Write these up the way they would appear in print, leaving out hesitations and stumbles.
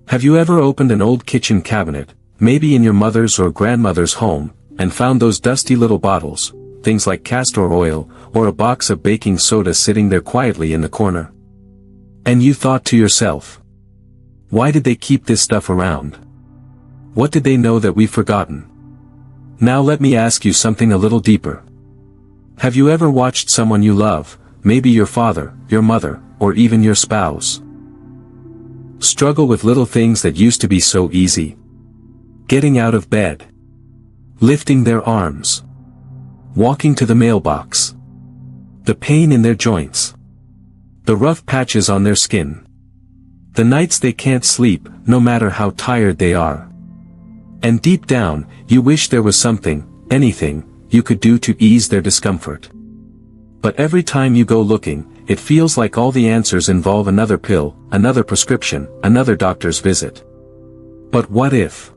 Have you ever opened an old kitchen cabinet, maybe in your mother's or grandmother's home, and found those dusty little bottles, things like castor oil, or a box of baking soda sitting there quietly in the corner? And you thought to yourself, why did they keep this stuff around? What did they know that we've forgotten? Now let me ask you something a little deeper. Have you ever watched someone you love, maybe your father, your mother, or even your spouse, struggle with little things that used to be so easy? Getting out of bed, lifting their arms, walking to the mailbox, the pain in their joints, the rough patches on their skin, the nights they can't sleep, no matter how tired they are. And deep down, you wish there was something, anything, you could do to ease their discomfort. But every time you go looking, it feels like all the answers involve another pill, another prescription, another doctor's visit. But what if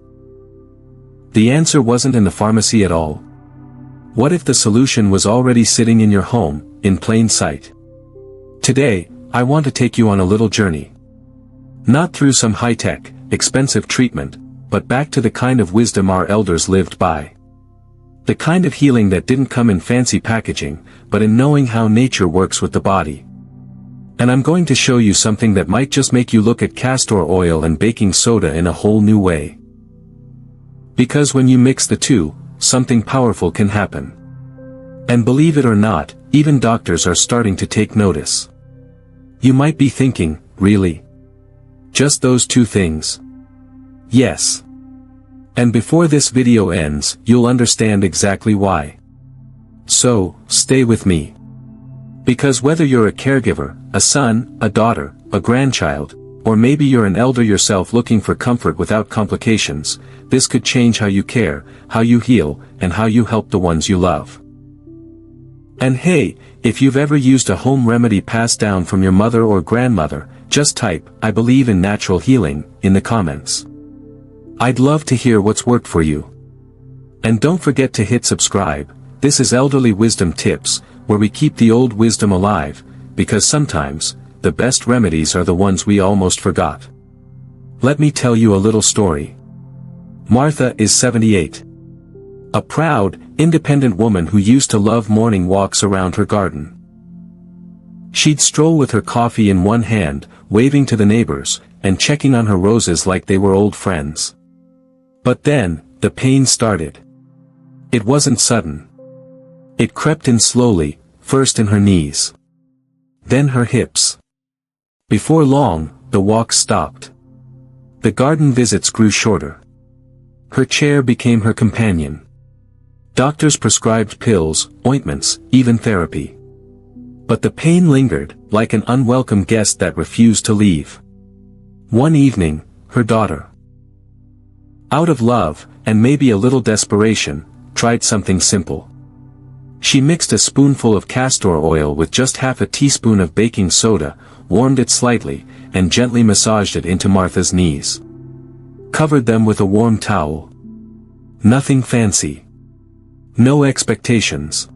the answer wasn't in the pharmacy at all? What if the solution was already sitting in your home, in plain sight? Today, I want to take you on a little journey. Not through some high-tech, expensive treatment, but back to the kind of wisdom our elders lived by. The kind of healing that didn't come in fancy packaging, but in knowing how nature works with the body. And I'm going to show you something that might just make you look at castor oil and baking soda in a whole new way. Because when you mix the two, something powerful can happen. And believe it or not, even doctors are starting to take notice. You might be thinking, really? Just those two things? Yes. And before this video ends, you'll understand exactly why. So, stay with me. Because whether you're a caregiver, a son, a daughter, a grandchild, or maybe you're an elder yourself looking for comfort without complications, this could change how you care, how you heal, and how you help the ones you love. And hey, if you've ever used a home remedy passed down from your mother or grandmother, just type, "I believe in natural healing," in the comments. I'd love to hear what's worked for you. And don't forget to hit subscribe. This is Elderly Wisdom Tips, where we keep the old wisdom alive, because sometimes, the best remedies are the ones we almost forgot. Let me tell you a little story. Martha is 78. A proud, independent woman who used to love morning walks around her garden. She'd stroll with her coffee in one hand, waving to the neighbors, and checking on her roses like they were old friends. But then, the pain started. It wasn't sudden. It crept in slowly, first in her knees, then her hips. Before long, the walk stopped. The garden visits grew shorter. Her chair became her companion. Doctors prescribed pills, ointments, even therapy. But the pain lingered, like an unwelcome guest that refused to leave. One evening, her daughter, out of love, and maybe a little desperation, tried something simple. She mixed a spoonful of castor oil with just half a teaspoon of baking soda, warmed it slightly, and gently massaged it into Martha's knees. Covered them with a warm towel. Nothing fancy. No expectations.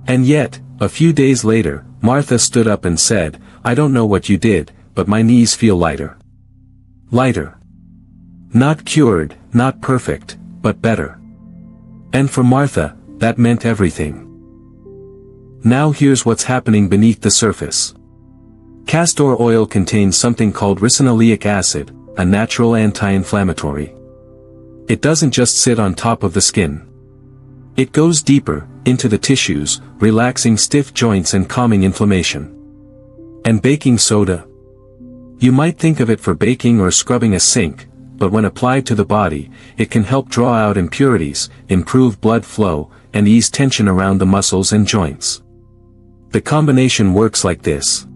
And yet, a few days later, Martha stood up and said, "I don't know what you did, but my knees feel lighter." Lighter. Not cured, not perfect, but better. And for Martha, that meant everything. Now here's what's happening beneath the surface. Castor oil contains something called ricinoleic acid, a natural anti-inflammatory. It doesn't just sit on top of the skin. It goes deeper, into the tissues, relaxing stiff joints and calming inflammation. And baking soda? You might think of it for baking or scrubbing a sink, but when applied to the body, it can help draw out impurities, improve blood flow, and ease tension around the muscles and joints. The combination works like this.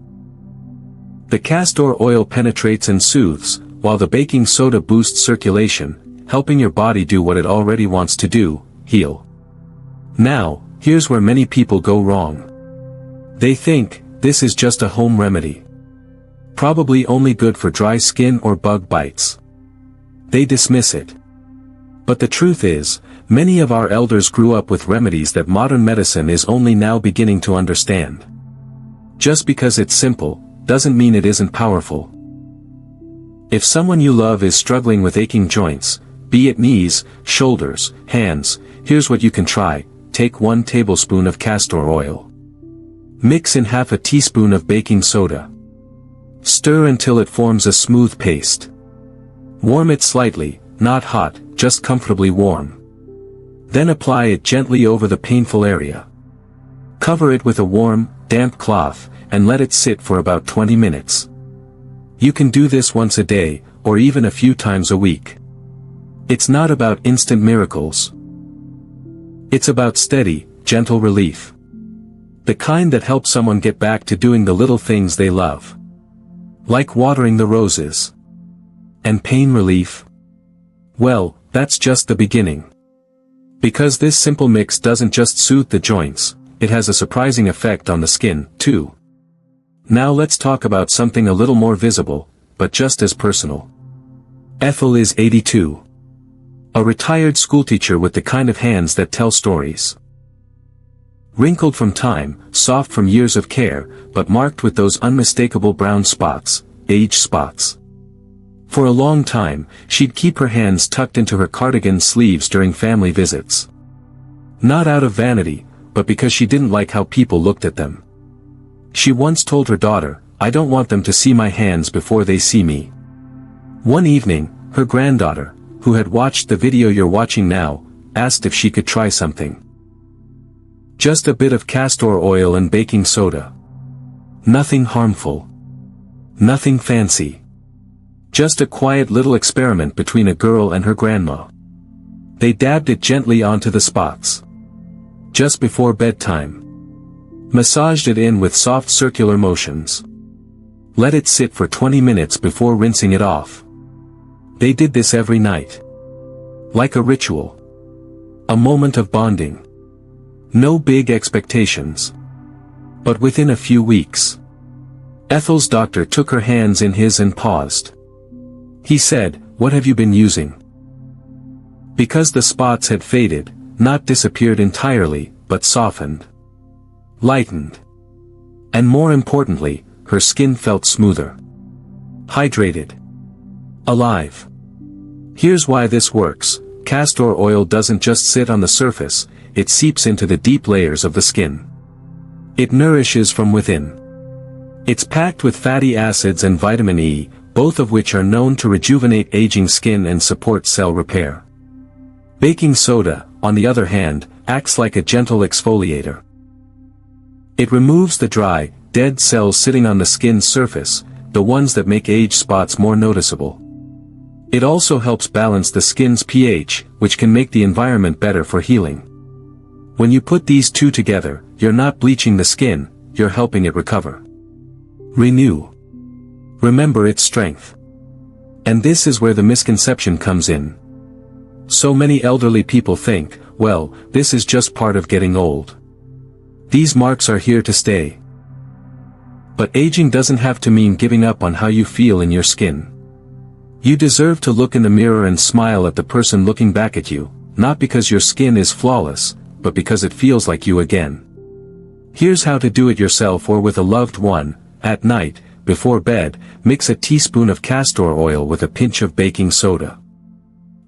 The castor oil penetrates and soothes, while the baking soda boosts circulation, helping your body do what it already wants to do, heal. Now, here's where many people go wrong. They think, this is just a home remedy. Probably only good for dry skin or bug bites. They dismiss it. But the truth is, many of our elders grew up with remedies that modern medicine is only now beginning to understand. Just because it's simple, doesn't mean it isn't powerful. If someone you love is struggling with aching joints, be it knees, shoulders, hands, here's what you can try. Take 1 tablespoon of castor oil. Mix in half a teaspoon of baking soda. Stir until it forms a smooth paste. Warm it slightly, not hot, just comfortably warm. Then apply it gently over the painful area. Cover it with a warm, damp cloth, and let it sit for about 20 minutes. You can do this once a day, or even a few times a week. It's not about instant miracles. It's about steady, gentle relief. The kind that helps someone get back to doing the little things they love. Like watering the roses. And pain relief? Well, that's just the beginning. Because this simple mix doesn't just soothe the joints, it has a surprising effect on the skin, too. Now let's talk about something a little more visible, but just as personal. Ethel is 82. A retired schoolteacher with the kind of hands that tell stories. Wrinkled from time, soft from years of care, but marked with those unmistakable brown spots, age spots. For a long time, she'd keep her hands tucked into her cardigan sleeves during family visits. Not out of vanity, but because she didn't like how people looked at them. She once told her daughter, "I don't want them to see my hands before they see me." One evening, her granddaughter, who had watched the video you're watching now, asked if she could try something. Just a bit of castor oil and baking soda. Nothing harmful. Nothing fancy. Just a quiet little experiment between a girl and her grandma. They dabbed it gently onto the spots. Just before bedtime. Massaged it in with soft circular motions. Let it sit for 20 minutes before rinsing it off. They did this every night. Like a ritual. A moment of bonding. No big expectations. But within a few weeks, Ethel's doctor took her hands in his and paused. He said, "What have you been using?" Because the spots had faded, not disappeared entirely, but softened. Lightened. And more importantly, her skin felt smoother. Hydrated. Alive. Here's why this works. Castor oil doesn't just sit on the surface, it seeps into the deep layers of the skin. It nourishes from within. It's packed with fatty acids and vitamin E, both of which are known to rejuvenate aging skin and support cell repair. Baking soda, on the other hand, acts like a gentle exfoliator. It removes the dry, dead cells sitting on the skin's surface, the ones that make age spots more noticeable. It also helps balance the skin's pH, which can make the environment better for healing. When you put these two together, you're not bleaching the skin, you're helping it recover. Renew. Remember its strength. And this is where the misconception comes in. So many elderly people think, well, this is just part of getting old. These marks are here to stay. But aging doesn't have to mean giving up on how you feel in your skin. You deserve to look in the mirror and smile at the person looking back at you, not because your skin is flawless, but because it feels like you again. Here's how to do it yourself or with a loved one. At night, before bed, mix a teaspoon of castor oil with a pinch of baking soda.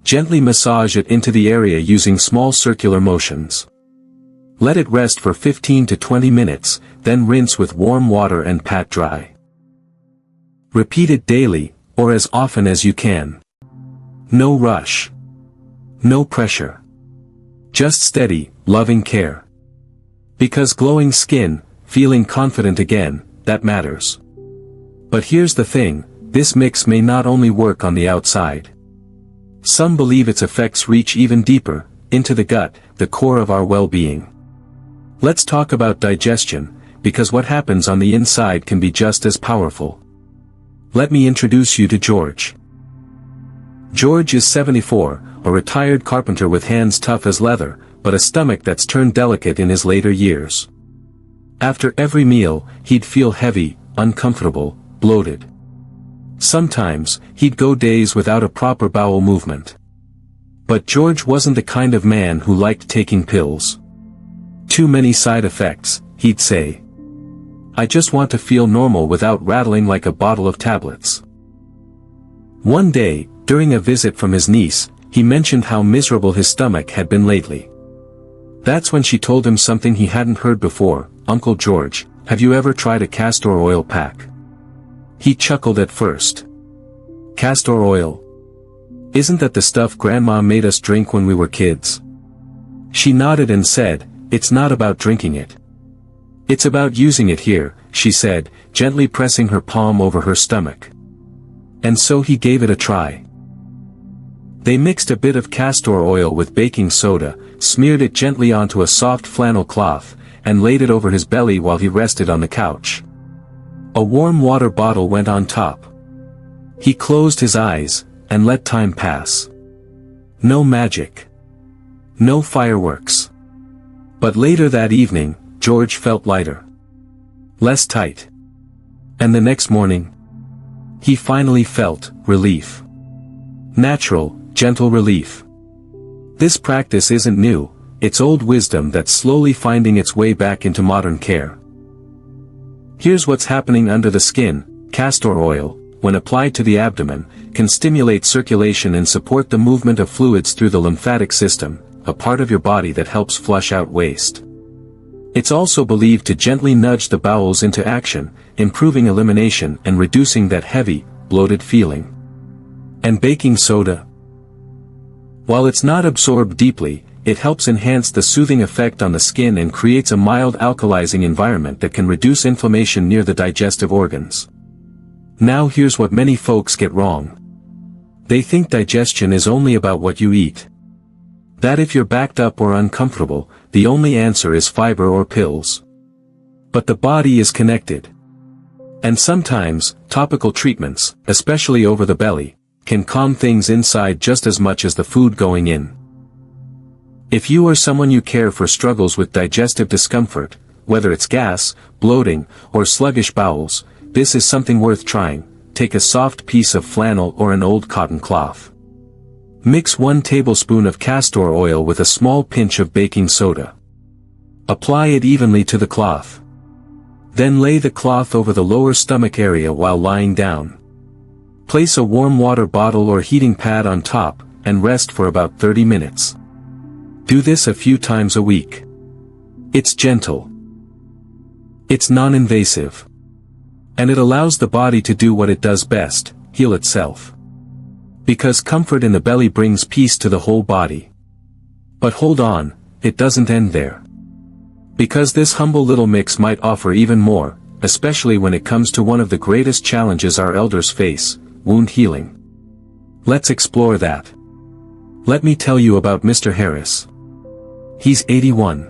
Gently massage it into the area using small circular motions. Let it rest for 15 to 20 minutes, then rinse with warm water and pat dry. Repeat it daily, or as often as you can. No rush. No pressure. Just steady, loving care. Because glowing skin, feeling confident again, that matters. But here's the thing, this mix may not only work on the outside. Some believe its effects reach even deeper, into the gut, the core of our well-being. Let's talk about digestion, because what happens on the inside can be just as powerful. Let me introduce you to George. George is 74, a retired carpenter with hands tough as leather, but a stomach that's turned delicate in his later years. After every meal, he'd feel heavy, uncomfortable, bloated. Sometimes, he'd go days without a proper bowel movement. But George wasn't the kind of man who liked taking pills. Too many side effects, he'd say. I just want to feel normal without rattling like a bottle of tablets. One day, during a visit from his niece, he mentioned how miserable his stomach had been lately. That's when she told him something he hadn't heard before. "Uncle George, have you ever tried a castor oil pack?" He chuckled at first. "Castor oil? Isn't that the stuff Grandma made us drink when we were kids?" She nodded and said, "It's not about drinking it. It's about using it here," she said, gently pressing her palm over her stomach. And so he gave it a try. They mixed a bit of castor oil with baking soda, smeared it gently onto a soft flannel cloth, and laid it over his belly while he rested on the couch. A warm water bottle went on top. He closed his eyes, and let time pass. No magic. No fireworks. But later that evening, George felt lighter. Less tight. And the next morning, he finally felt relief. Natural, gentle relief. This practice isn't new, it's old wisdom that's slowly finding its way back into modern care. Here's what's happening under the skin. Castor oil, when applied to the abdomen, can stimulate circulation and support the movement of fluids through the lymphatic system, a part of your body that helps flush out waste. It's also believed to gently nudge the bowels into action, improving elimination and reducing that heavy, bloated feeling. And baking soda? While it's not absorbed deeply, it helps enhance the soothing effect on the skin and creates a mild alkalizing environment that can reduce inflammation near the digestive organs. Now here's what many folks get wrong. They think digestion is only about what you eat. That if you're backed up or uncomfortable, the only answer is fiber or pills. But the body is connected. And sometimes, topical treatments, especially over the belly, can calm things inside just as much as the food going in. If you or someone you care for struggles with digestive discomfort, whether it's gas, bloating, or sluggish bowels, this is something worth trying. Take a soft piece of flannel or an old cotton cloth. Mix 1 tablespoon of castor oil with a small pinch of baking soda. Apply it evenly to the cloth. Then lay the cloth over the lower stomach area while lying down. Place a warm water bottle or heating pad on top, and rest for about 30 minutes. Do this a few times a week. It's gentle. It's non-invasive. And it allows the body to do what it does best, heal itself. Because comfort in the belly brings peace to the whole body. But hold on, it doesn't end there. Because this humble little mix might offer even more, especially when it comes to one of the greatest challenges our elders face, wound healing. Let's explore that. Let me tell you about Mr. Harris. He's 81.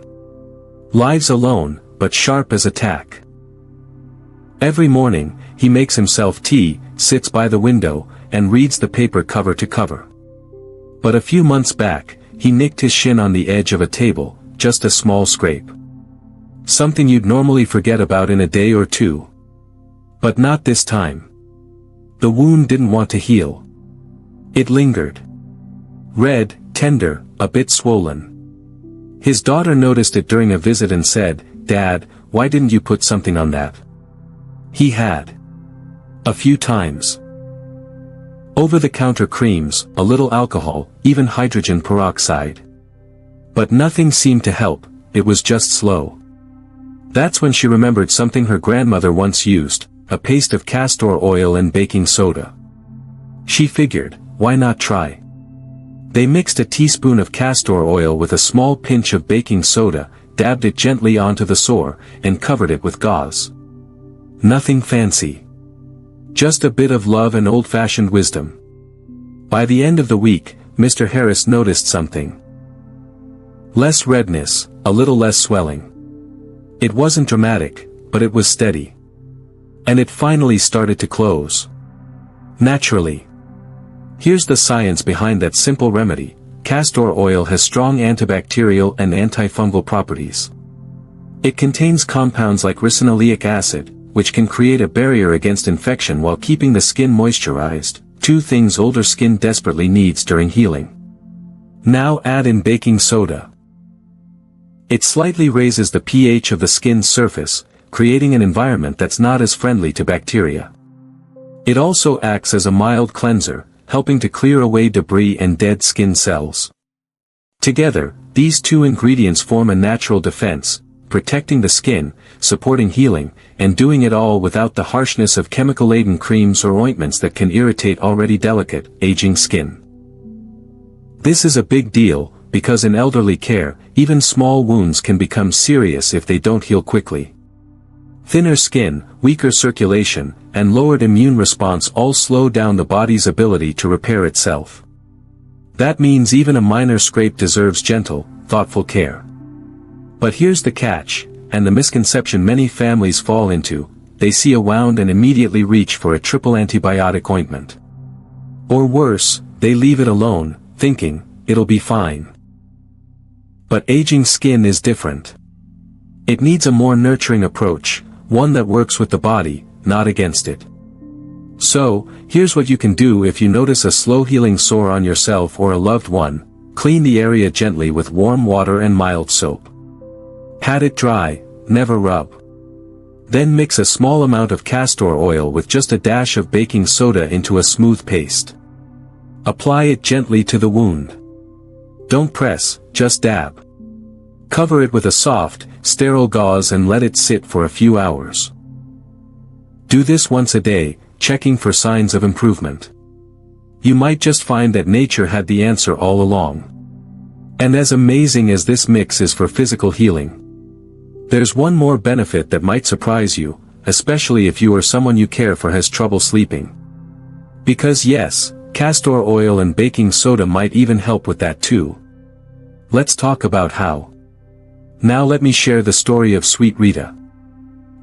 Lives alone, but sharp as a tack. Every morning, he makes himself tea, sits by the window, and reads the paper cover to cover. But a few months back, he nicked his shin on the edge of a table, just a small scrape. Something you'd normally forget about in a day or two. But not this time. The wound didn't want to heal. It lingered. Red, tender, a bit swollen. His daughter noticed it during a visit and said, "Dad, why didn't you put something on that?" He had. A few times. Over-the-counter creams, a little alcohol, even hydrogen peroxide. But nothing seemed to help, it was just slow. That's when she remembered something her grandmother once used, a paste of castor oil and baking soda. She figured, why not try? They mixed a teaspoon of castor oil with a small pinch of baking soda, dabbed it gently onto the sore, and covered it with gauze. Nothing fancy. Just a bit of love and old-fashioned wisdom. By the end of the week, Mr. Harris noticed something. Less redness, a little less swelling. It wasn't dramatic, but it was steady. And it finally started to close. Naturally. Here's the science behind that simple remedy. Castor oil has strong antibacterial and antifungal properties. It contains compounds like ricinoleic acid, which can create a barrier against infection while keeping the skin moisturized, 2 things older skin desperately needs during healing. Now add in baking soda. It slightly raises the pH of the skin's surface, creating an environment that's not as friendly to bacteria. It also acts as a mild cleanser, helping to clear away debris and dead skin cells. Together, these two ingredients form a natural defense, protecting the skin, supporting healing, and doing it all without the harshness of chemical-laden creams or ointments that can irritate already delicate, aging skin. This is a big deal, because in elderly care, even small wounds can become serious if they don't heal quickly. Thinner skin, weaker circulation, and lowered immune response all slow down the body's ability to repair itself. That means even a minor scrape deserves gentle, thoughtful care. But here's the catch, and the misconception many families fall into: they see a wound and immediately reach for a triple antibiotic ointment. Or worse, they leave it alone, thinking, it'll be fine. But aging skin is different. It needs a more nurturing approach, one that works with the body, not against it. So, here's what you can do if you notice a slow-healing sore on yourself or a loved one: clean the area gently with warm water and mild soap. Pat it dry, never rub. Then mix a small amount of castor oil with just a dash of baking soda into a smooth paste. Apply it gently to the wound. Don't press, just dab. Cover it with a soft, sterile gauze and let it sit for a few hours. Do this once a day, checking for signs of improvement. You might just find that nature had the answer all along. And as amazing as this mix is for physical healing, there's one more benefit that might surprise you, especially if you or someone you care for has trouble sleeping. Because yes, castor oil and baking soda might even help with that too. Let's talk about how. Now let me share the story of Sweet Rita.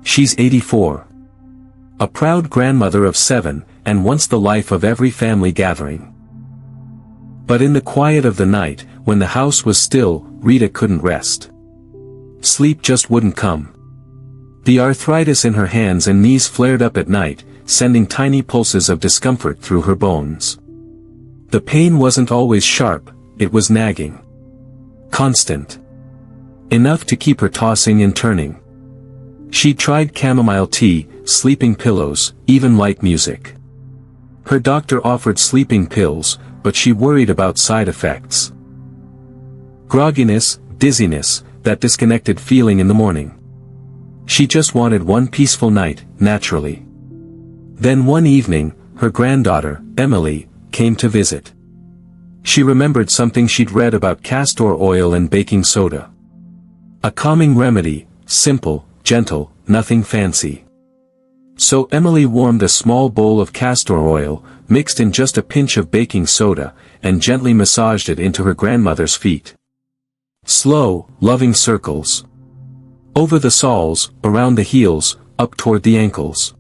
She's 84. A proud grandmother of 7, and once the life of every family gathering. But in the quiet of the night, when the house was still, Rita couldn't rest. Sleep just wouldn't come. The arthritis in her hands and knees flared up at night, sending tiny pulses of discomfort through her bones. The pain wasn't always sharp, it was nagging. Constant. Enough to keep her tossing and turning. She tried chamomile tea, sleeping pillows, even light music. Her doctor offered sleeping pills, but she worried about side effects. Grogginess, dizziness, that disconnected feeling in the morning. She just wanted one peaceful night, naturally. Then one evening, her granddaughter, Emily, came to visit. She remembered something she'd read about castor oil and baking soda. A calming remedy, simple, gentle, nothing fancy. So Emily warmed a small bowl of castor oil, mixed in just a pinch of baking soda, and gently massaged it into her grandmother's feet. Slow, loving circles. Over the soles, around the heels, up toward the ankles.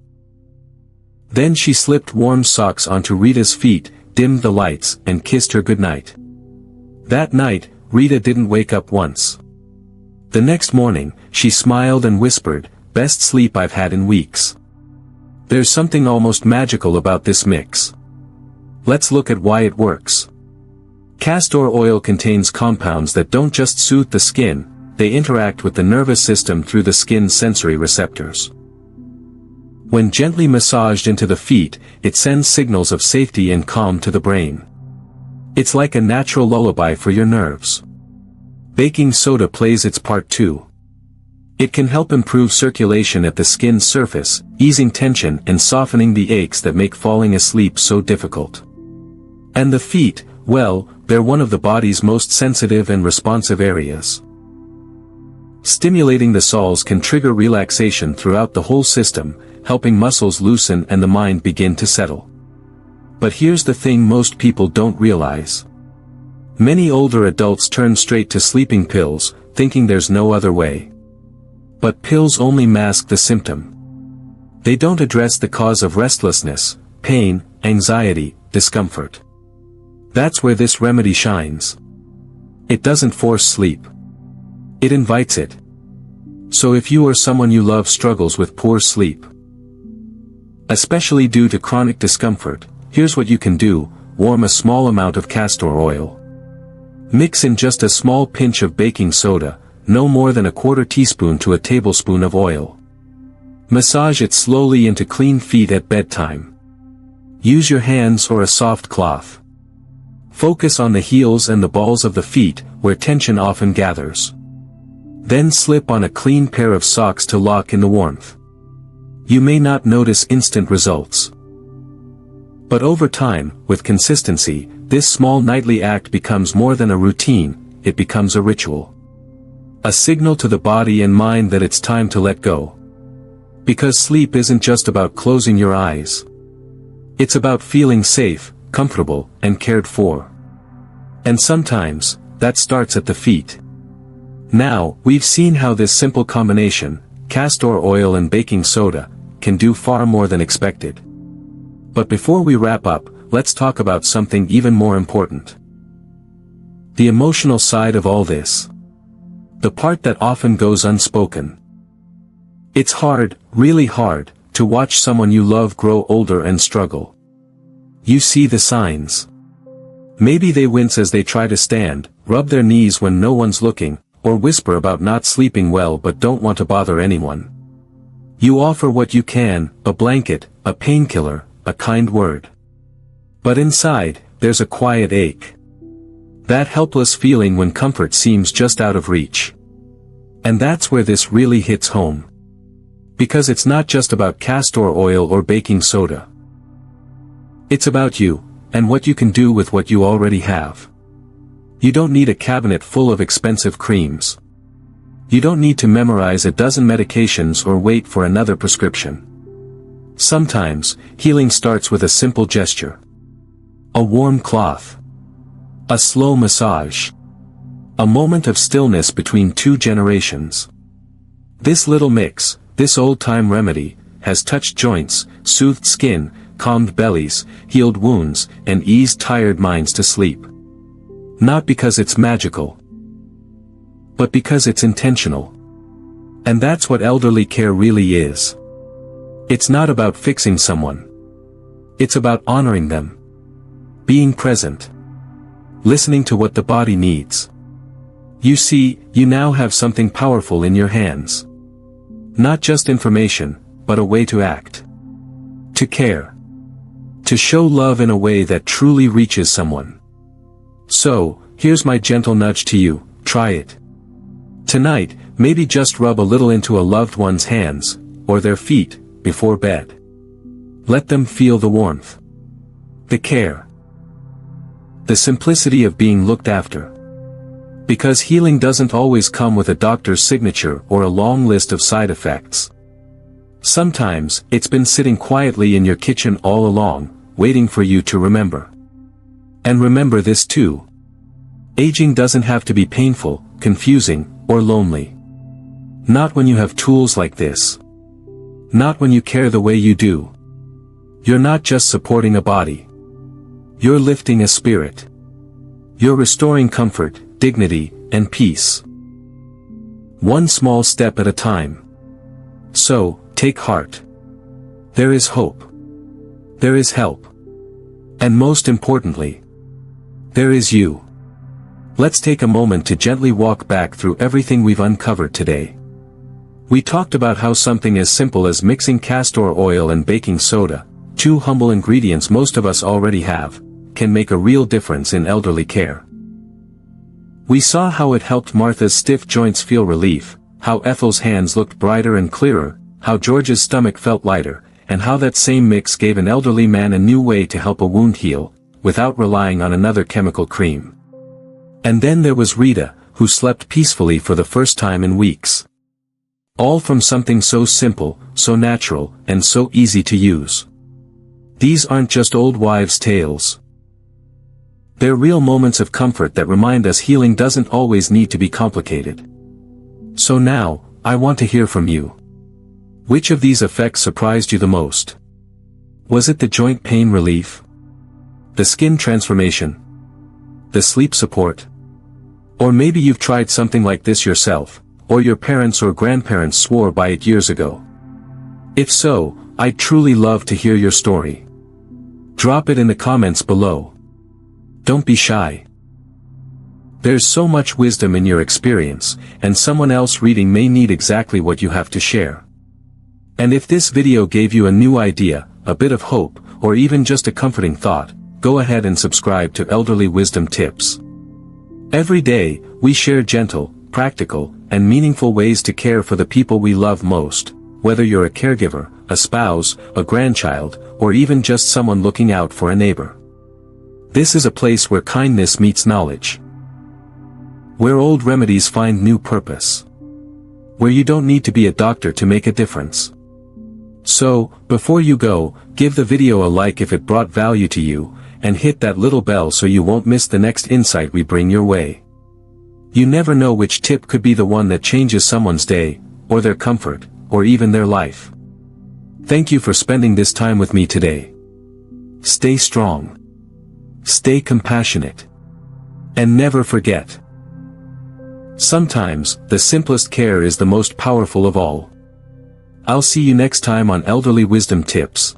Then she slipped warm socks onto Rita's feet, dimmed the lights, and kissed her goodnight. That night, Rita didn't wake up once. The next morning, she smiled and whispered, "Best sleep I've had in weeks." There's something almost magical about this mix. Let's look at why it works. Castor oil contains compounds that don't just soothe the skin, they interact with the nervous system through the skin's sensory receptors. When gently massaged into the feet, it sends signals of safety and calm to the brain. It's like a natural lullaby for your nerves. Baking soda plays its part too. It can help improve circulation at the skin's surface, easing tension and softening the aches that make falling asleep so difficult. And the feet, well, they're one of the body's most sensitive and responsive areas. Stimulating the soles can trigger relaxation throughout the whole system, helping muscles loosen and the mind begin to settle. But here's the thing most people don't realize. Many older adults turn straight to sleeping pills, thinking there's no other way. But pills only mask the symptom. They don't address the cause of restlessness, pain, anxiety, discomfort. That's where this remedy shines. It doesn't force sleep. It invites it. So if you or someone you love struggles with poor sleep, especially due to chronic discomfort, here's what you can do: warm a small amount of castor oil. Mix in just a small pinch of baking soda, no more than a quarter teaspoon to a tablespoon of oil. Massage it slowly into clean feet at bedtime. Use your hands or a soft cloth. Focus on the heels and the balls of the feet, where tension often gathers. Then slip on a clean pair of socks to lock in the warmth. You may not notice instant results. But over time, with consistency, this small nightly act becomes more than a routine, it becomes a ritual. A signal to the body and mind that it's time to let go. Because sleep isn't just about closing your eyes. It's about feeling safe, comfortable, and cared for. And sometimes, that starts at the feet. Now, we've seen how this simple combination, castor oil and baking soda, can do far more than expected. But before we wrap up, let's talk about something even more important. The emotional side of all this. The part that often goes unspoken. It's hard, really hard, to watch someone you love grow older and struggle. You see the signs. Maybe they wince as they try to stand, rub their knees when no one's looking, or whisper about not sleeping well but don't want to bother anyone. You offer what you can, a blanket, a painkiller, a kind word. But inside, there's a quiet ache. That helpless feeling when comfort seems just out of reach. And that's where this really hits home. Because it's not just about castor oil or baking soda. It's about you, and what you can do with what you already have. You don't need a cabinet full of expensive creams. You don't need to memorize a dozen medications or wait for another prescription. Sometimes, healing starts with a simple gesture. A warm cloth. A slow massage. A moment of stillness between two generations. This little mix, this old-time remedy, has touched joints, soothed skin, calmed bellies, healed wounds, and eased tired minds to sleep. Not because it's magical, but because it's intentional. And that's what elderly care really is. It's not about fixing someone. It's about honoring them. Being present. Listening to what the body needs. You see, you now have something powerful in your hands. Not just information, but a way to act. To care. To show love in a way that truly reaches someone. So, here's my gentle nudge to you, try it. Tonight, maybe just rub a little into a loved one's hands, or their feet, before bed. Let them feel the warmth. The care. The simplicity of being looked after. Because healing doesn't always come with a doctor's signature or a long list of side effects. Sometimes, it's been sitting quietly in your kitchen all along, waiting for you to remember. And remember this too. Aging doesn't have to be painful, confusing, or lonely. Not when you have tools like this. Not when you care the way you do. You're not just supporting a body. You're lifting a spirit. You're restoring comfort, dignity, and peace. One small step at a time. So, take heart. There is hope. There is help. And most importantly, there is you. Let's take a moment to gently walk back through everything we've uncovered today. We talked about how something as simple as mixing castor oil and baking soda, two humble ingredients most of us already have, can make a real difference in elderly care. We saw how it helped Martha's stiff joints feel relief, how Ethel's hands looked brighter and clearer, how George's stomach felt lighter, and how that same mix gave an elderly man a new way to help a wound heal, without relying on another chemical cream. And then there was Rita, who slept peacefully for the first time in weeks. All from something so simple, so natural, and so easy to use. These aren't just old wives' tales. They're real moments of comfort that remind us healing doesn't always need to be complicated. So now, I want to hear from you. Which of these effects surprised you the most? Was it the joint pain relief? The skin transformation? The sleep support? Or maybe you've tried something like this yourself, or your parents or grandparents swore by it years ago. If so, I'd truly love to hear your story. Drop it in the comments below. Don't be shy. There's so much wisdom in your experience, and someone else reading may need exactly what you have to share. And if this video gave you a new idea, a bit of hope, or even just a comforting thought, go ahead and subscribe to Elderly Wisdom Tips. Every day, we share gentle, practical, and meaningful ways to care for the people we love most, whether you're a caregiver, a spouse, a grandchild, or even just someone looking out for a neighbor. This is a place where kindness meets knowledge. Where old remedies find new purpose. Where you don't need to be a doctor to make a difference. So, before you go, give the video a like if it brought value to you, and hit that little bell so you won't miss the next insight we bring your way. You never know which tip could be the one that changes someone's day, or their comfort, or even their life. Thank you for spending this time with me today. Stay strong. Stay compassionate. And never forget. Sometimes, the simplest care is the most powerful of all. I'll see you next time on Elderly Wisdom Tips.